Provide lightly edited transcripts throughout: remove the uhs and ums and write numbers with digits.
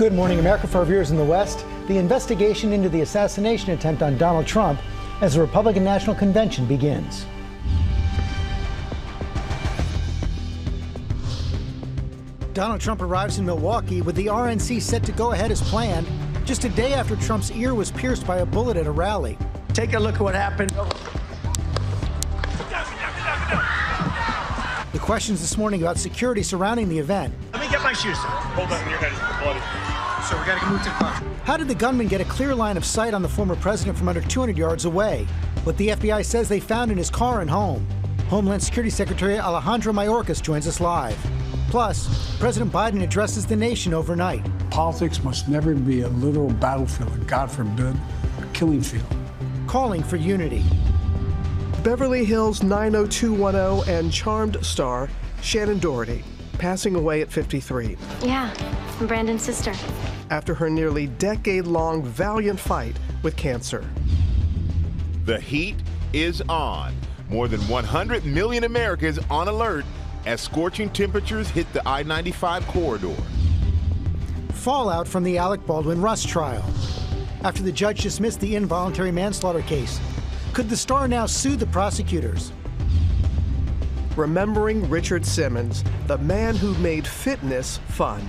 Good morning, America. For our viewers in the West, the investigation into the assassination attempt on Donald Trump as the Republican National Convention begins. Donald Trump arrives in Milwaukee with the RNC set to go ahead as planned, just a day after Trump's ear was pierced by a bullet at a rally. Take a look at what happened. The questions this morning about security surrounding the event. Let me get my shoes. Hold on, your head is bloody. So we gotta move to the car. How did the gunman get a clear line of sight on the former president from under 200 yards away? What the FBI says they found in his car and home. Homeland Security Secretary Alejandro Mayorkas joins us live. Plus, President Biden addresses the nation overnight. Politics must never be a literal battlefield, and God forbid, a killing field. Calling for unity. Beverly Hills 90210 and Charmed star Shannon Doherty, passing away at 53. Yeah, I'm Brandon's sister. After her nearly decade-long valiant fight with cancer. The heat is on. More than 100 million Americans on alert as scorching temperatures hit the I-95 corridor. Fallout from the Alec Baldwin Rust trial. After the judge dismissed the involuntary manslaughter case, could the star now sue the prosecutors? Remembering Richard Simmons, the man who made fitness fun.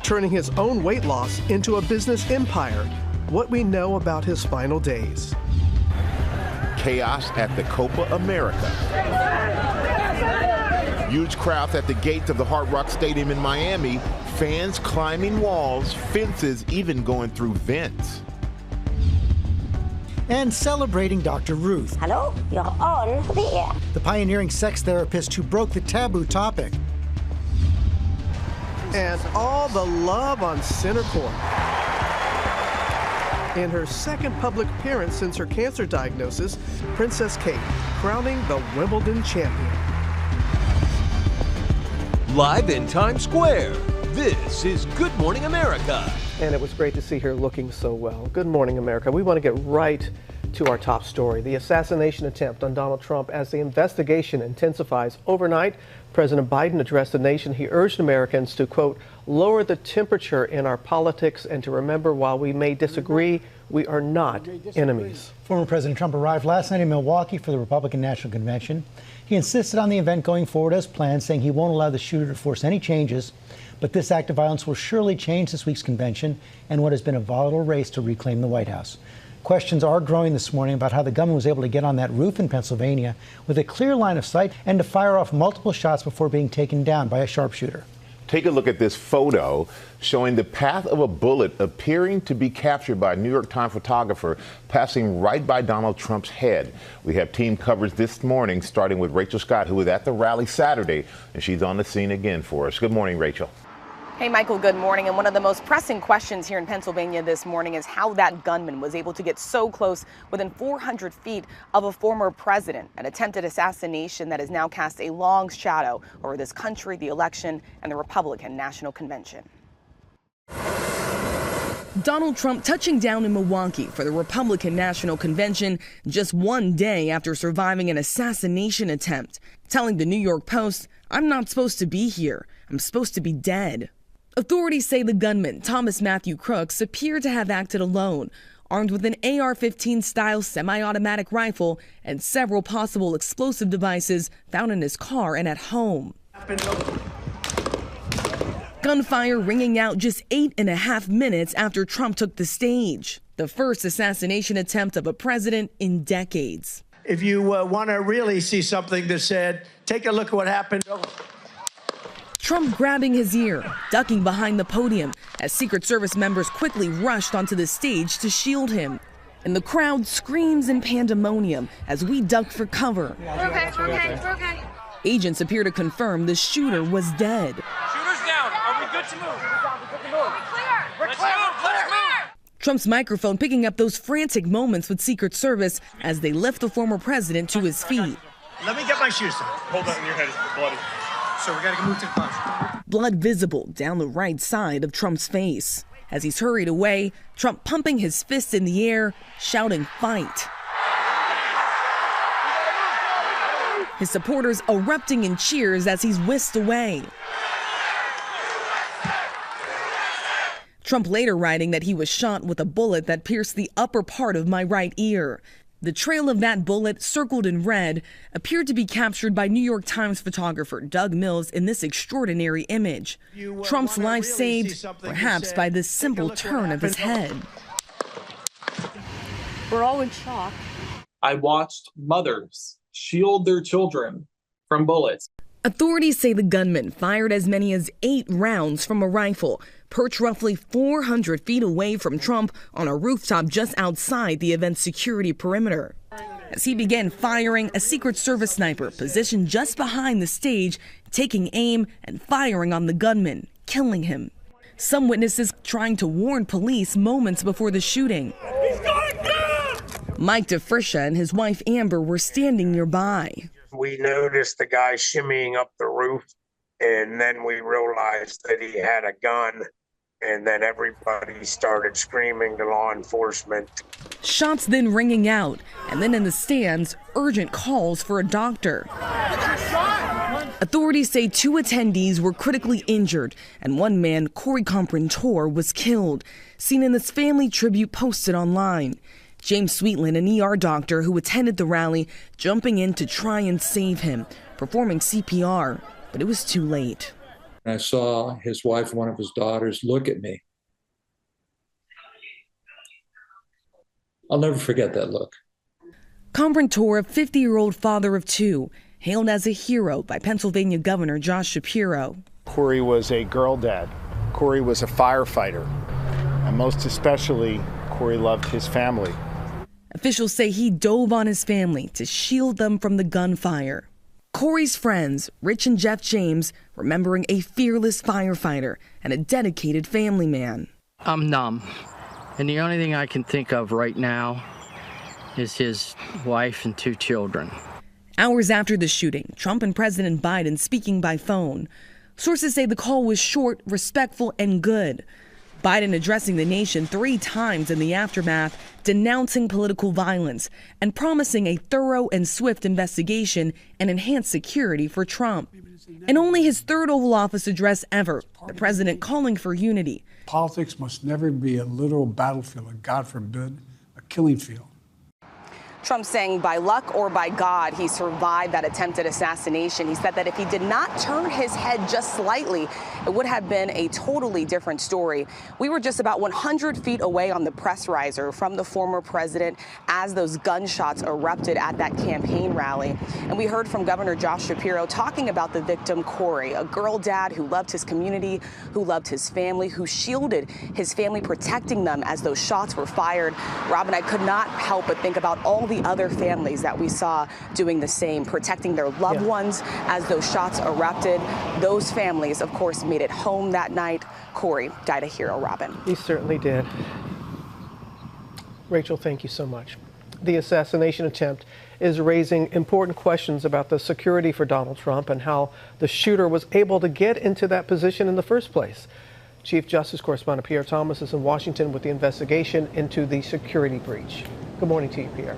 Turning his own weight loss into a business empire. What we know about his final days. Chaos at the Copa America. Huge crowds at the gates of the Hard Rock Stadium in Miami. Fans climbing walls, fences even going through vents. And celebrating Dr. Ruth. Hello, you're on the air. The pioneering sex therapist who broke the taboo topic. And all the love on center court. In her second public appearance since her cancer diagnosis, Princess Kate crowning the Wimbledon champion. Live in Times Square, this is Good Morning America. And it was great to see her looking so well. Good morning, America. We want to get right to our top story, the assassination attempt on Donald Trump. As the investigation intensifies overnight, President Biden addressed the nation. He urged Americans to, quote, lower the temperature in our politics and to remember while we may disagree, we are not enemies. Former President Trump arrived last night in Milwaukee for the Republican National Convention. He insisted on the event going forward as planned, saying he won't allow the shooter to force any changes. But this act of violence will surely change this week's convention and what has been a volatile race to reclaim the White House. Questions are growing this morning about how the gunman was able to get on that roof in Pennsylvania with a clear line of sight and to fire off multiple shots before being taken down by a sharpshooter. Take a look at this photo showing the path of a bullet appearing to be captured by a New York Times photographer passing right by Donald Trump's head. We have team coverage this morning, starting with Rachel Scott, who was at the rally Saturday, and she's on the scene again for us. Good morning, Rachel. Hey, Michael, good morning. And one of the most pressing questions here in Pennsylvania this morning is how that gunman was able to get so close within 400 feet of a former president, an attempted assassination that has now cast a long shadow over this country, the election, and the Republican National Convention. Donald Trump touching down in Milwaukee for the Republican National Convention just one day after surviving an assassination attempt, telling the New York Post, "I'm not supposed to be here. I'm supposed to be dead." Authorities say the gunman, Thomas Matthew Crooks, appeared to have acted alone, armed with an AR-15 style semi-automatic rifle and several possible explosive devices found in his car and at home. Gunfire ringing out just 8.5 minutes after Trump took the stage. The first assassination attempt of a president in decades. If you want to really see something that said, take a look at what happened. Trump grabbing his ear, ducking behind the podium as Secret Service members quickly rushed onto the stage to shield him. And the crowd screams in pandemonium as we ducked for cover. We're okay. Agents appear to confirm the shooter was dead. Shooter's down. Are we good to move? We're clear. Trump's microphone picking up those frantic moments with Secret Service as they lift the former president to his feet. Let me get my shoes on. Hold on, your head is bloody. So we gotta move to the car. Blood visible down the right side of Trump's face. As he's hurried away, Trump pumping his fists in the air, shouting fight. His supporters erupting in cheers as he's whisked away. Trump later writing that he was shot with a bullet that pierced the upper part of my right ear. The trail of that bullet, circled in red, appeared to be captured by New York Times photographer Doug Mills in this extraordinary image. Trump's life saved, perhaps by this simple turn of his head. We're all in shock. I watched mothers shield their children from bullets. Authorities say the gunman fired as many as 8 rounds from a rifle, perched roughly 400 feet away from Trump on a rooftop just outside the event's security perimeter. As he began firing, a Secret Service sniper positioned just behind the stage, taking aim and firing on the gunman, killing him. Some witnesses trying to warn police moments before the shooting. Mike DeFriscia and his wife Amber were standing nearby. We noticed the guy shimmying up the roof, and then we realized that he had a gun, and then everybody started screaming to law enforcement. Shots then ringing out, and then in the stands, urgent calls for a doctor. Authorities say 2 attendees were critically injured, and one man, Corey Comprentor, was killed, seen in this family tribute posted online. James Sweetland, an ER doctor who attended the rally, jumping in to try and save him, performing CPR, but it was too late. I saw his wife, one of his daughters, look at me. I'll never forget that look. Comprentor, a 50-year-old father of 2, hailed as a hero by Pennsylvania Governor Josh Shapiro. Corey was a girl dad. Corey was a firefighter. And most especially, Corey loved his family. Officials say he dove on his family to shield them from the gunfire. Corey's friends, Rich and Jeff James, remembering a fearless firefighter and a dedicated family man. I'm numb, and the only thing I can think of right now is his wife and 2 children. Hours after the shooting, Trump and President Biden speaking by phone. Sources say the call was short, respectful, and good. Biden addressing the nation 3 times in the aftermath, denouncing political violence and promising a thorough and swift investigation and enhanced security for Trump. In only his 3rd Oval Office address ever, the president calling for unity. Politics must never be a literal battlefield, and God forbid, a killing field. Trump saying by luck or by God, he survived that attempted assassination. He said that if he did not turn his head just slightly, it would have been a totally different story. We were just about 100 feet away on the press riser from the former president as those gunshots erupted at that campaign rally. And we heard from Governor Josh Shapiro talking about the victim, Corey, a girl dad who loved his community, who loved his family, who shielded his family, protecting them as those shots were fired. Robin, I could not help but think about all the other families that we saw doing the same, protecting their loved ones as those shots erupted. Those families, of course, made it home that night. Corey died a hero, Robin. He certainly did. Rachel, thank you so much. The assassination attempt is raising important questions about the security for Donald Trump and how the shooter was able to get into that position in the first place. Chief Justice Correspondent Pierre Thomas is in Washington with the investigation into the security breach. Good morning to you, Pierre.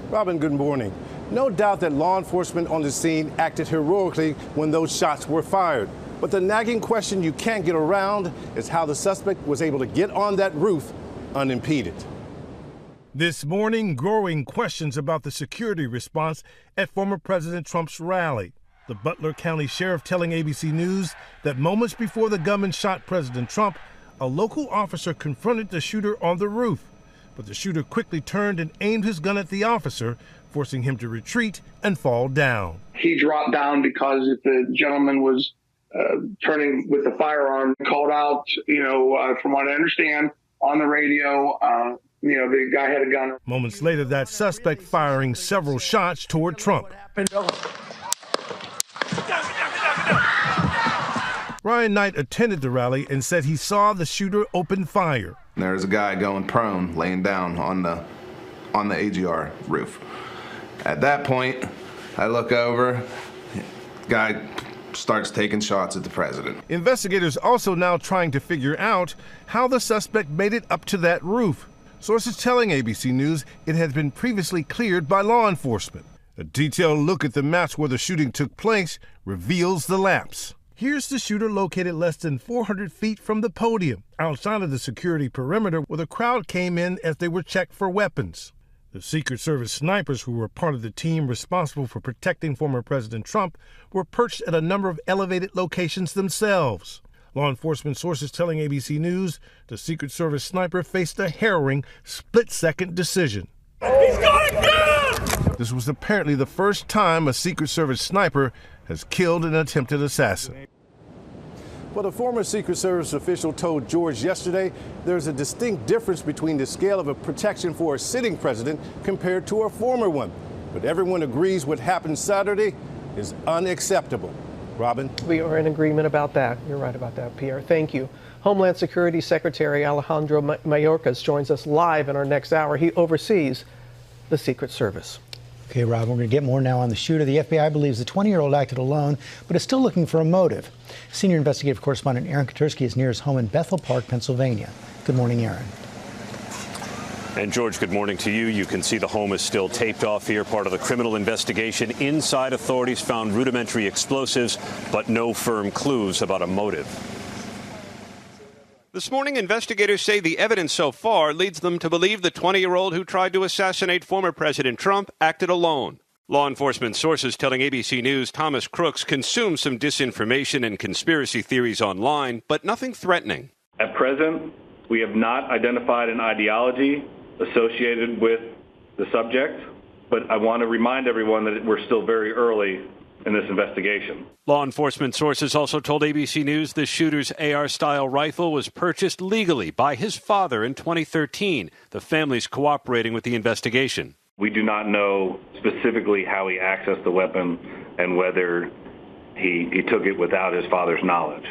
Robin, good morning. No doubt that law enforcement on the scene acted heroically when those shots were fired. But the nagging question you can't get around is how the suspect was able to get on that roof unimpeded. This morning, growing questions about the security response at former President Trump's rally. The Butler County Sheriff telling ABC News that moments before the gunman shot President Trump, a local officer confronted the shooter on the roof. But the shooter quickly turned and aimed his gun at the officer, forcing him to retreat and fall down. He dropped down because if the gentleman was turning with the firearm, called out, from what I understand, on the radio, the guy had a gun. Moments later, that suspect firing several shots toward Trump. Ryan Knight attended the rally and said he saw the shooter open fire. There's a guy going prone, laying down on the AGR roof. At that point, I look over, guy starts taking shots at the president. Investigators also now trying to figure out how the suspect made it up to that roof. Sources telling ABC News it had been previously cleared by law enforcement. A detailed look at the maps where the shooting took place reveals the lapse. Here's the shooter located less than 400 feet from the podium, outside of the security perimeter where the crowd came in as they were checked for weapons. The Secret Service snipers who were part of the team responsible for protecting former President Trump were perched at a number of elevated locations themselves. Law enforcement sources telling ABC News the Secret Service sniper faced a harrowing split-second decision. He's got a gun! This was apparently the first time a Secret Service sniper has killed an attempted assassin. Well, the former Secret Service official told George yesterday there's a distinct difference between the scale of a protection for a sitting president compared to a former one. But everyone agrees what happened Saturday is unacceptable. Robin? We are in agreement about that. You're right about that, Pierre. Thank you. Homeland Security Secretary Alejandro Mayorkas joins us live in our next hour. He oversees the Secret Service. Okay, Rob, we're going to get more now on the shooter. The FBI believes the 20-year-old acted alone, but is still looking for a motive. Senior investigative correspondent Aaron Katursky is near his home in Bethel Park, Pennsylvania. Good morning, Aaron. And George, good morning to you. You can see the home is still taped off here, part of the criminal investigation. Inside, authorities found rudimentary explosives, but no firm clues about a motive. This morning, investigators say the evidence so far leads them to believe the 20-year-old who tried to assassinate former President Trump acted alone. Law enforcement sources telling ABC News Thomas Crooks consumed some disinformation and conspiracy theories online, but nothing threatening. At present, we have not identified an ideology associated with the subject, but I want to remind everyone that we're still very early in this investigation. Law enforcement sources also told ABC News the shooter's AR-style rifle was purchased legally by his father in 2013. The family's cooperating with the investigation. We do not know specifically how he accessed the weapon and whether he took it without his father's knowledge.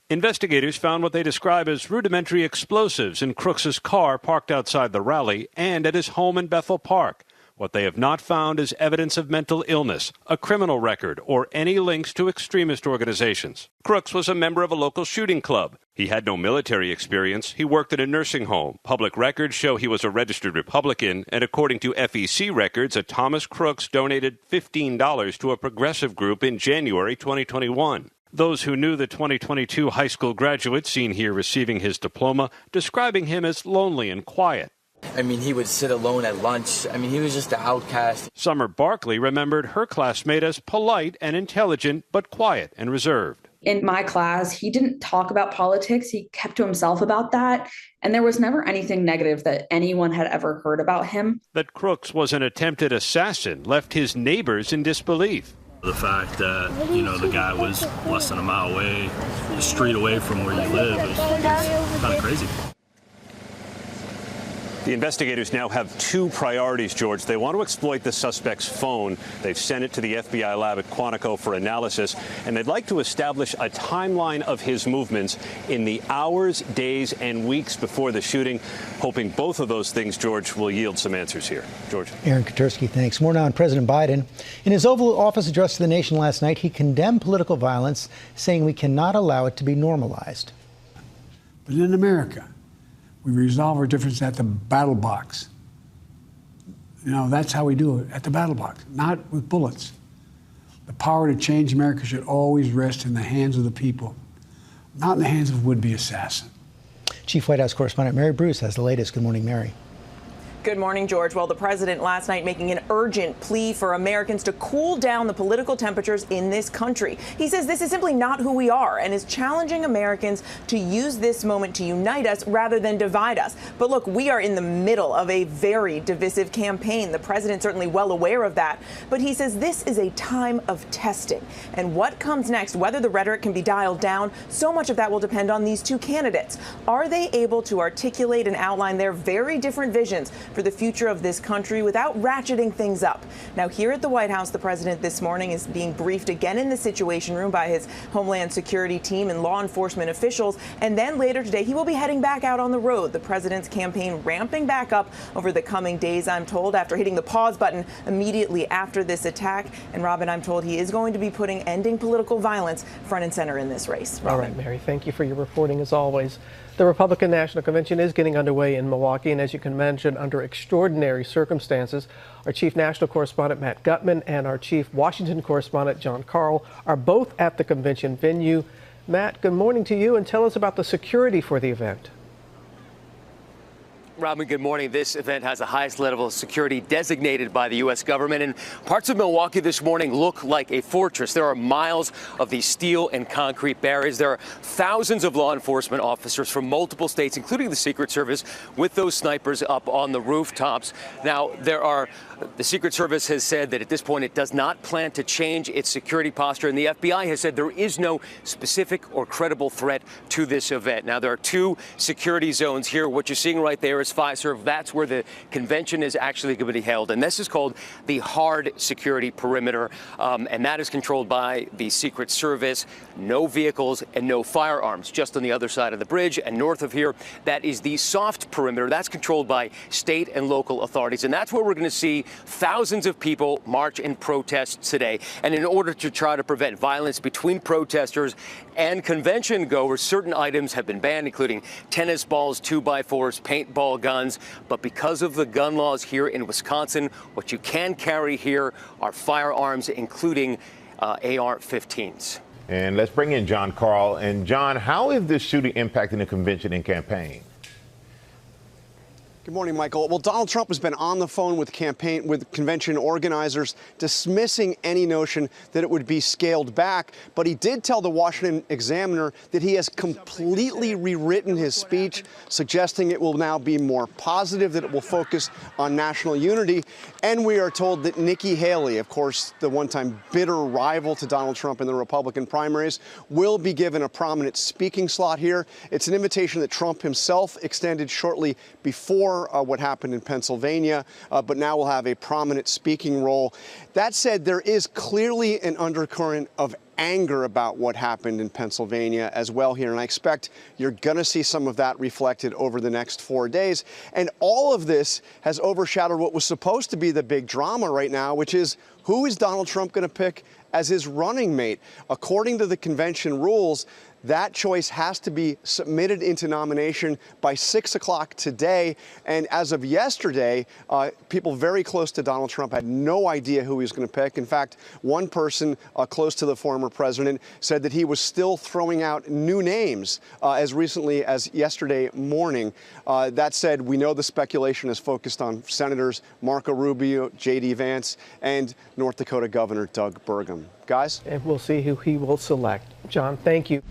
Investigators found what they describe as rudimentary explosives in Crooks's car parked outside the rally and at his home in Bethel Park. What they have not found is evidence of mental illness, a criminal record, or any links to extremist organizations. Crooks was a member of a local shooting club. He had no military experience. He worked at a nursing home. Public records show he was a registered Republican, and according to FEC records, a Thomas Crooks donated $15 to a progressive group in January 2021. Those who knew the 2022 high school graduate seen here receiving his diploma, describing him as lonely and quiet. I mean, he would sit alone at lunch. I mean, he was just an outcast. Summer Barkley remembered her classmate as polite and intelligent, but quiet and reserved. In my class, he didn't talk about politics. He kept to himself about that. And there was never anything negative that anyone had ever heard about him. That Crooks was an attempted assassin left his neighbors in disbelief. The fact that, the guy was less than a mile away, a street away from where you live is kind of crazy. The investigators now have two priorities, George. They want to exploit the suspect's phone. They've sent it to the FBI lab at Quantico for analysis, and they'd like to establish a timeline of his movements in the hours, days, and weeks before the shooting, hoping both of those things, George, will yield some answers here. George. Aaron Katursky, thanks. More now on President Biden. In his Oval Office address to the nation last night, he condemned political violence, saying we cannot allow it to be normalized. But in America, we resolve our differences at the battle box. That's how we do it, at the battle box, not with bullets. The power to change America should always rest in the hands of the people, not in the hands of would-be assassin. Chief White House correspondent Mary Bruce has the latest. Good morning, Mary. Good morning, George. Well, the president last night making an urgent plea for Americans to cool down the political temperatures in this country. He says this is simply not who we are and is challenging Americans to use this moment to unite us rather than divide us. But look, we are in the middle of a very divisive campaign. The president's certainly well aware of that. But he says this is a time of testing. And what comes next, whether the rhetoric can be dialed down, so much of that will depend on these two candidates. Are they able to articulate and outline their very different visions for the future of this country without ratcheting things up? Now, here at the White House, the president this morning is being briefed again in the Situation Room by his Homeland Security team and law enforcement officials. And then later today, he will be heading back out on the road. The president's campaign ramping back up over the coming days, I'm told, after hitting the pause button immediately after this attack. And Robin, I'm told he is going to be putting ending political violence front and center in this race. Robin. All right, Mary, thank you for your reporting as always. The Republican National Convention is getting underway in Milwaukee, and as you can imagine, under under extraordinary circumstances. Our chief national correspondent, Matt Gutman, and our chief Washington correspondent, John Karl, are both at the convention venue. Matt, good morning to you, and tell us about the security for the event. Robin, good morning. This event has the highest level of security designated by the U.S. government, and parts of Milwaukee this morning look like a fortress. There are miles of these steel and concrete barriers. There are thousands of law enforcement officers from multiple states, including the Secret Service, with those snipers up on the rooftops. Now, the Secret Service has said that at this point it does not plan to change its security posture, and the FBI has said there is no specific or credible threat to this event. Now, there are two security zones here. What you're seeing right there is Fiserv. That's where the convention is actually going to be held, and this is called the hard security perimeter, and that is controlled by the Secret Service. No vehicles and no firearms. Just on the other side of the bridge and north of here, that is the soft perimeter. That's controlled by state and local authorities, and that's where we're going to see thousands of people march in protest today. And in order to try to prevent violence between protesters and convention goers, certain items have been banned, including tennis balls, 2x4s, paintball guns. But because of the gun laws here in Wisconsin, what you can carry here are firearms, including AR-15s. And let's bring in John Karl. And John, how is this shooting impacting the convention and campaign? Good morning, Michael. Well, Donald Trump has been on the phone with convention organizers, dismissing any notion that it would be scaled back. But he did tell the Washington Examiner that he has completely rewritten his speech, suggesting it will now be more positive, that it will focus on national unity. And we are told that Nikki Haley, of course, the one-time bitter rival to Donald Trump in the Republican primaries, will be given a prominent speaking slot here. It's an invitation that Trump himself extended shortly before what happened in Pennsylvania, but now will have a prominent speaking role. That said, there is clearly an undercurrent of anger about what happened in Pennsylvania as well here, and I expect you're going to see some of that reflected over the next 4 days. And all of this has overshadowed what was supposed to be the big drama right now, which is who is Donald Trump going to pick as his running mate? According to the convention rules, that choice has to be submitted into nomination by 6 o'clock today. And as of yesterday, people very close to Donald Trump had no idea who he was going to pick. In fact, one person close to the former president said that he was still throwing out new names as recently as yesterday morning. That said, we know the speculation is focused on Senators Marco Rubio, J.D. Vance, and North Dakota Governor Doug Burgum. Guys? And we'll see who he will select. John, thank you.